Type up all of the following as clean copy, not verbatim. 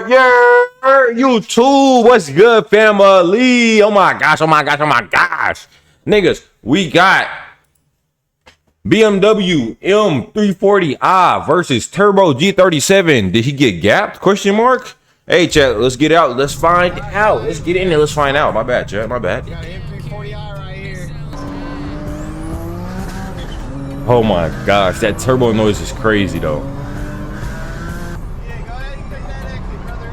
YouTube, what's good, family? Oh my gosh, oh my gosh, oh my gosh. Niggas, we got BMW M340i versus Turbo G37. Did he get gapped? Question mark. Hey, chat, let's get out. Let's find out. Let's get in there. Let's find out. My bad, chat. My bad. Got M340i right here. Oh my gosh, that turbo noise is crazy though. Yeah, go ahead and take that exit, brother.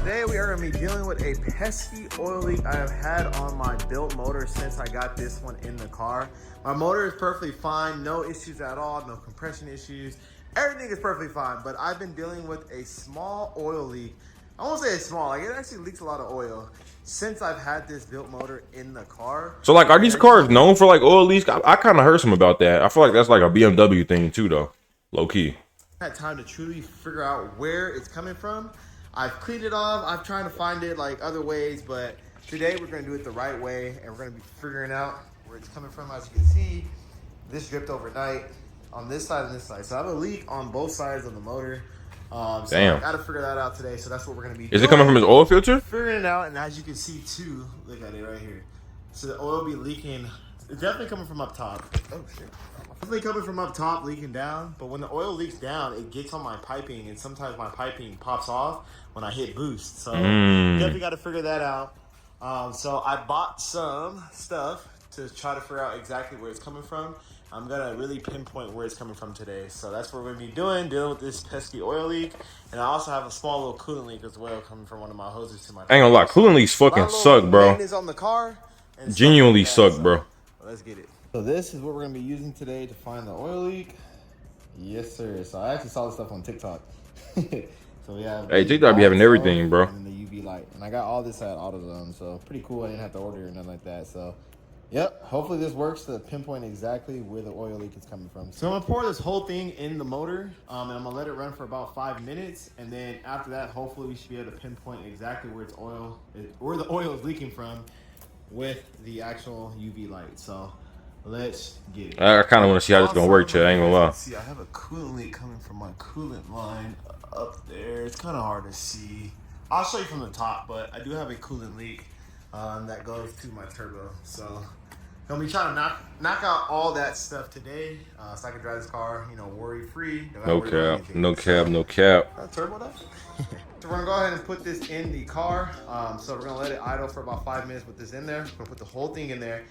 Today we are going to be dealing with a pesky oil leak I have had on my built motor since I got this one in the car. My motor is perfectly fine, no issues at all, no compression issues. Everything is perfectly fine, but I've been dealing with a small oil leak. I won't say it's small, like it actually leaks a lot of oil since I've had this built motor in the car. So like, are these cars known for like oil leaks? I kind of heard some about that. I feel like that's like a BMW thing too though, low key. I had time to truly figure out where it's coming from. I've cleaned it off. I've tried to find it like other ways, but today we're going to do it the right way and we're going to be figuring out where it's coming from. As you can see, this dripped overnight on this side and this side. So I have a leak on both sides of the motor. So Damn. I got to figure that out today. So that's what we're going to be Is doing. it coming from his oil filter? Figuring it out, and as you can see too, look at it right here. So the oil be leaking. It's definitely coming from up top. Oh shit. Definitely coming from up top, leaking down. But when the oil leaks down, it gets on my piping, and sometimes my piping pops off when I hit boost. So definitely got to figure that out. So I bought some stuff to try to figure out exactly where it's coming from. I'm gonna really pinpoint where it's coming from today. So that's what we're gonna be doing, dealing with this pesky oil leak. And I also have a small little coolant leak as well coming from one of my hoses to my car. I ain't gonna lie, coolant leaks fucking suck, bro. Maintenance on the car and Genuinely stuff like suck, that. bro. So, let's get it. So this is what we're gonna be using today to find the oil leak. Yes, sir. So I actually saw this stuff on TikTok. So we have. Hey, TikTok be having everything, bro. And the UV light, and I got all this at AutoZone, so pretty cool. I didn't have to order or nothing like that. So. Yep, hopefully this works to pinpoint exactly where the oil leak is coming from. So I'm gonna pour this whole thing in the motor, and I'm gonna let it run for about 5 minutes, and then after that, hopefully we should be able to pinpoint exactly where where the oil is leaking from with the actual UV light. So let's get it. I kind of want to see how this gonna work, chat. I ain't gonna lie. See, I have a coolant leak coming from my coolant line up there. It's kind of hard to see. I'll show you from the top, but I do have a coolant leak that goes to my turbo. So I'm be trying to knock out all that stuff today, so I can drive this car, you know, worry free. No cap, no cap, no cap. Turbo that. So we're gonna go ahead and put this in the car. So we're gonna let it idle for about 5 minutes with this in there. We're gonna put the whole thing in there.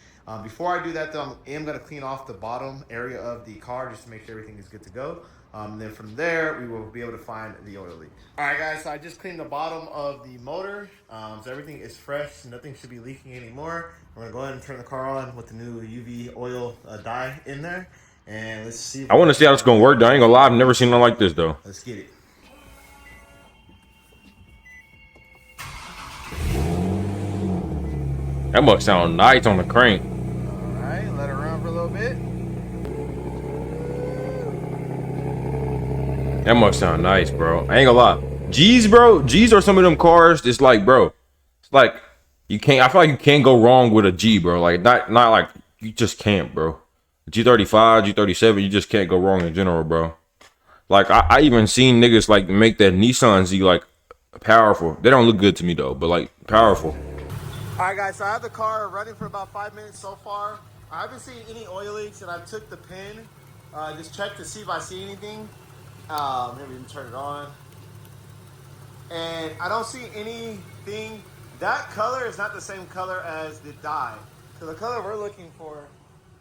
Before I do that though, I am gonna clean off the bottom area of the car just to make sure everything is good to go. Then from there, we will be able to find the oil leak. All right, guys, so I just cleaned the bottom of the motor. So everything is fresh. Nothing should be leaking anymore. We're gonna go ahead and turn the car on with the new UV oil dye in there. And let's see. I want to see how it's gonna work though. I ain't gonna lie, I've never seen nothing like this though. Let's get it. That must sound nice on the crank. All right, let it run for a little bit. That must sound nice, bro. I ain't gonna lie. G's, bro. G's are some of them cars. It's like, bro. It's like you can't. I feel like you can't go wrong with a G, bro. Like not like you just can't, bro. G35, G37, you just can't go wrong in general, bro. Like I even seen niggas like make that Nissan Z like powerful. They don't look good to me though, but like powerful. All right, guys. So I have the car running for about 5 minutes so far. I haven't seen any oil leaks, and I took the pin, just checked to see if I see anything. Maybe even turn it on. And I don't see anything. That color is not the same color as the dye. So the color we're looking for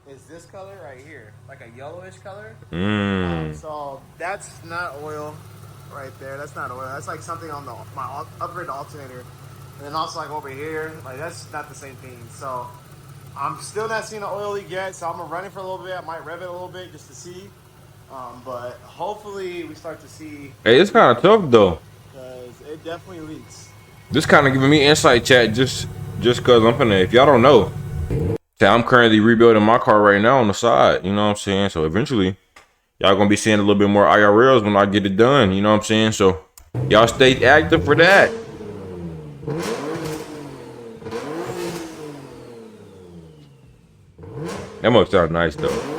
is this color right here, like a yellowish color. So that's not oil right there. That's not oil. That's like something on my upgrade alternator. And then also like over here, like that's not the same thing. So I'm still not seeing an oil leak yet. So I'm gonna run it for a little bit. I might rev it a little bit just to see. But hopefully we start to see. Hey, it's kind of tough though. Because it definitely leaks. This kind of giving me insight, chat. Just cause I'm finna. If y'all don't know, I'm currently rebuilding my car right now on the side. You know what I'm saying? So eventually, y'all gonna be seeing a little bit more IRLs when I get it done. You know what I'm saying? So y'all stay active for that. That must sound nice though.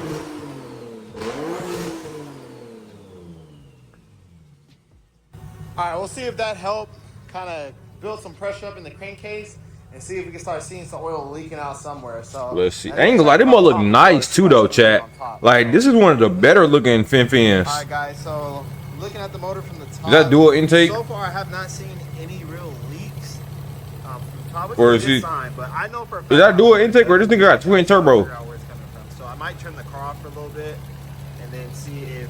All right, we'll see if that helped kind of build some pressure up in the crankcase and see if we can start seeing some oil leaking out somewhere. So Let's see. and I then ain't gonna lie, check them about all the look top of the motor, nice see if too I see though, any leak chat. on top. Like this is one of the better looking fin fins. All right, guys. So looking at the motor from the top. Is that dual intake? So far, I have not seen any real leaks from the top, which Or is is a good he? sign. But I know for a fact Is that dual intake or this nigga got twin turbo? figure out where it's coming from. So I might turn the car off for a little bit and then see if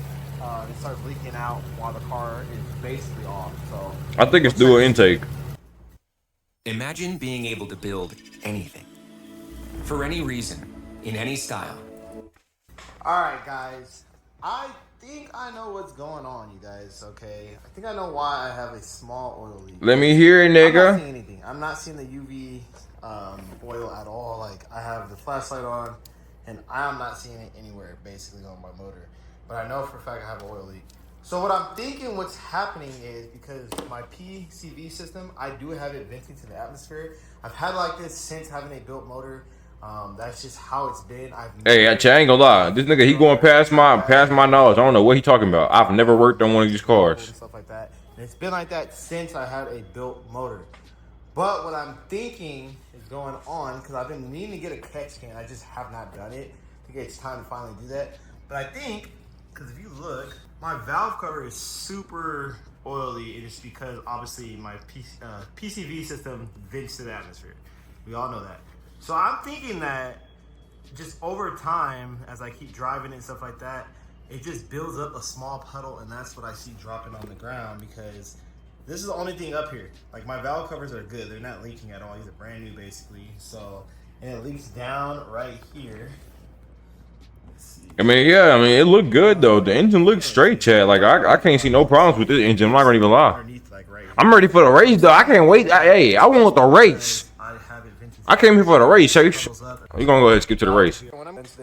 it starts leaking out while the car is basically off. So I think it's dual intake. Imagine being able to build anything, for any reason, in any style. All right, guys. I think I know what's going on, you guys. Okay, I think I know why I have a small oil leak. Let me hear it, I'm not nigga. seeing anything. I'm not seeing the UV oil at all. Like I have the flashlight on, and I'm not seeing it anywhere, basically on my motor. But I know for a fact I have an oil leak. So what I'm thinking what's happening is because my PCV system, I do have it venting to the atmosphere. I've had like this since having a built motor. That's just how it's been. Hey, I ain't gonna lie. This nigga, he going past my knowledge. I don't know what he talking about. I've never worked on one of these cars. And stuff like that. And it's been like that since I had a built motor. But what I'm thinking is going on, because I've been needing to get a catch can. I just have not done it. I think it's time to finally do that. But I think, because if you look, my valve cover is super oily. It is because obviously my PCV system vents to the atmosphere. We all know that. So I'm thinking that just over time, as I keep driving and stuff like that, it just builds up a small puddle, and that's what I see dropping on the ground because this is the only thing up here. Like my valve covers are good. They're not leaking at all. These are brand new basically. So, and it leaks down right here. I mean, yeah, I mean, it looked good though. The engine looks straight, Chad. Like I can't see no problems with this engine. I'm not gonna even lie. I'm ready for the race though. I can't wait. Hey, I want the race. I came here for the race. So you gonna go ahead and skip to the race.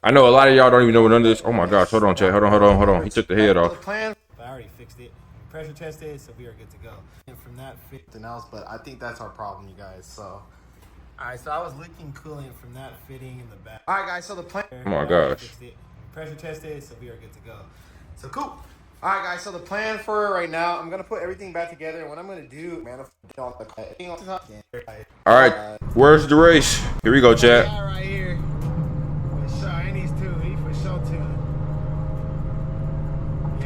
I know a lot of y'all don't even know what none of this. Oh my gosh, hold on, Chad. Hold on. He took the head off. I already fixed it. Pressure tested, so we are good to go. And from that fitting else, but I think that's our problem, you guys. So, all right. So I was leaking coolant from that fitting in the back. All right, guys. So the plan. Oh my gosh. Pressure tested, so we are good to go. So cool. All right, guys. So the plan for right now, I'm gonna put everything back together, and what I'm gonna do, man, All right, where's the race? Here we go, Chad. Right here. For sure, and these two. He for sure too.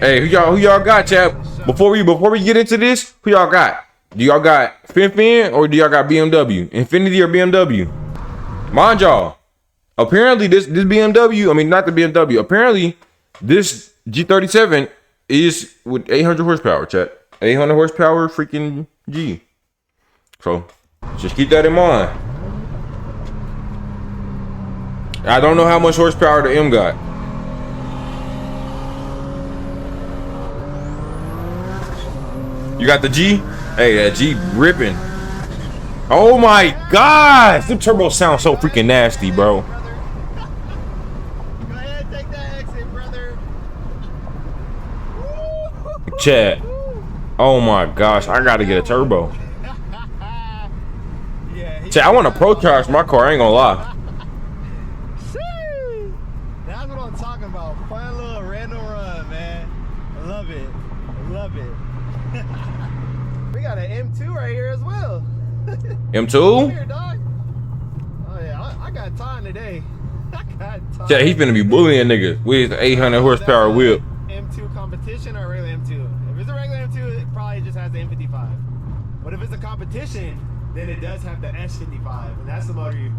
Hey, who y'all got, Chad? Before we get into this, who y'all got? Do y'all got fin or do y'all got BMW? Infinity or BMW? Mind y'all. Apparently this BMW, I mean not the BMW. Apparently this G37 is with 800 horsepower, chat. 800 horsepower freaking G. So just keep that in mind. I don't know how much horsepower the M got. You got the G? Hey, that G ripping. Oh my gosh! The turbo sounds so freaking nasty, bro. Go ahead, take that exit, brother. Chad. Oh my gosh, I gotta get a turbo. Chad, I want to pro charge my car, I ain't gonna lie. That's what I'm talking about. Fun little random run, man. I love it. I love it. We got an M2 right here as well. M2? Here, dog. Oh yeah, I got time today. I got time. Chad, he's gonna be bullying niggas with the 800 horsepower whip. M2 competition or regular M2? If it's a regular M2, it probably just has the M55. But if it's a competition, then it does have the S55, and that's the motor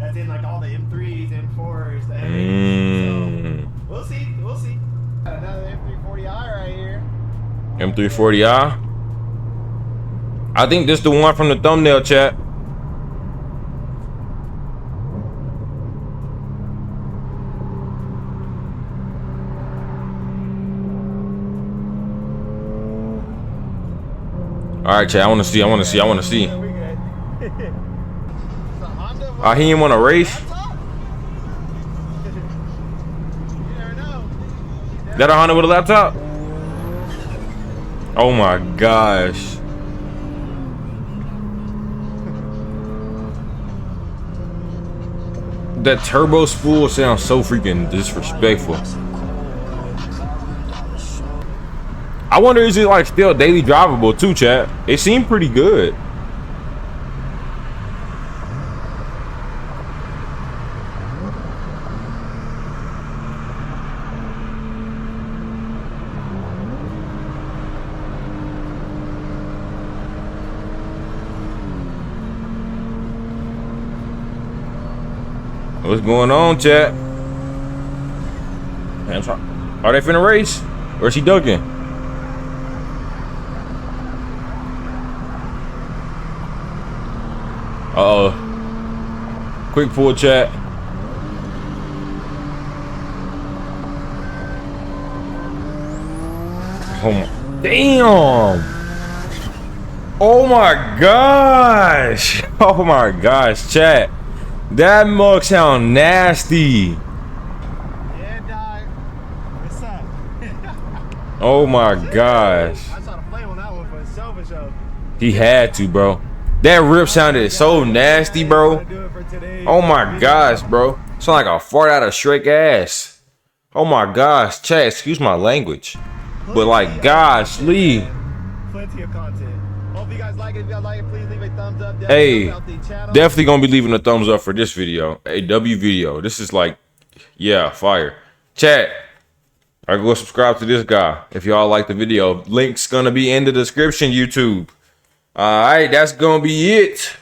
that's in like all the M3s, M4s, the M8s. So we'll see. We'll see. Got another M340i right here. M340i. I think this the one from the thumbnail, chat. All right, chat. I want to see. Yeah, we good. He didn't want to race. You never know. That a Honda with a laptop? Oh my gosh. That turbo spool sounds so freaking disrespectful. I wonder, is it like still daily drivable too, chat? It seemed pretty good. What's going on, chat? Are they finna race? Or is he ducking? Quick pull, chat. Oh my, damn. Oh my gosh. Oh my gosh, chat. That mug sound nasty. Yeah, dog. What's up? Oh my gosh. I saw the flame on that one for itself for sure. He had to, bro. That rip sounded so nasty, bro. Oh my gosh, bro. Sound like a fart out of Shrek ass. Oh my gosh, chat, excuse my language. But like, gosh, Lee. Plenty of content. Hope you guys like it. If you guys like it, please leave a thumbs up. Hey, definitely gonna be leaving a thumbs up for this video. A W video. This is like, yeah, fire. Chat, I go subscribe to this guy if y'all like the video. Link's gonna be in the description, YouTube. All right, that's gonna be it.